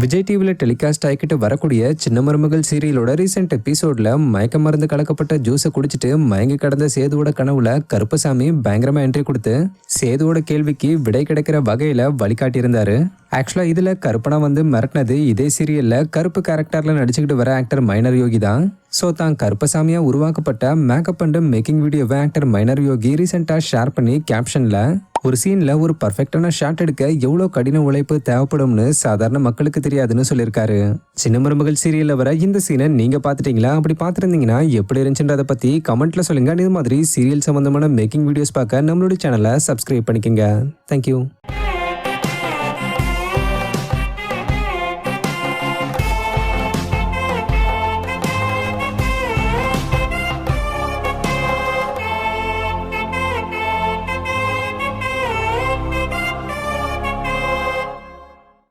விஜய் டிவியில் டெலிகாஸ்ட் ஆகிக்கிட்டு வரக்கூடிய சின்ன மருமகள் சீரியலோட ரீசெண்ட் எபிசோட்ல மயக்க மருந்து கலக்கப்பட்ட ஜூஸை குடிச்சிட்டு மயங்கி கடந்த சேதுவோட கனவுல கருப்பசாமி பயங்கரமா என்ட்ரி கொடுத்து சேதுவோட கேள்விக்கு விடை கிடைக்கிற வகையில வழிகாட்டியிருந்தாரு. ஆக்சுவலா இதுல கருப்பனா வந்து மிரட்டினது இதே சீரியல்ல கருப்பு கேரக்டர்ல நடிச்சுக்கிட்டு வர ஆக்டர் மைனர் யோகி தான். ஸோ தான் கருப்பசாமியா உருவாக்கப்பட்ட மேக்கப் அண்ட் மேக்கிங் வீடியோவை ஆக்டர் மைனர் யோகி ரீசெண்டா ஷேர் பண்ணி கேப்ஷன்ல ஒரு சீன்ல ஒரு பர்ஃபெக்டான ஷாட் எடுக்க எவ்வளோ கடின உழைப்பு தேவைப்படும்னு சாதாரண மக்களுக்கு தெரியாதுன்னு சொல்லியிருக்காரு. சின்ன மருமகள் சீரியல்ல வர இந்த சீனை நீங்க பாத்துட்டீங்களா? அப்படி பாத்துருந்தீங்கன்னா எப்படி இருந்துச்சுன்றதை பத்தி கமெண்ட்ல சொல்லுங்க. இது மாதிரி சீரியல் சம்பந்தமான மேக்கிங் வீடியோஸ் பார்க்க நம்மளோட சேனலை சப்ஸ்கிரைப் பண்ணிக்கோங்க. தேங்க்யூ.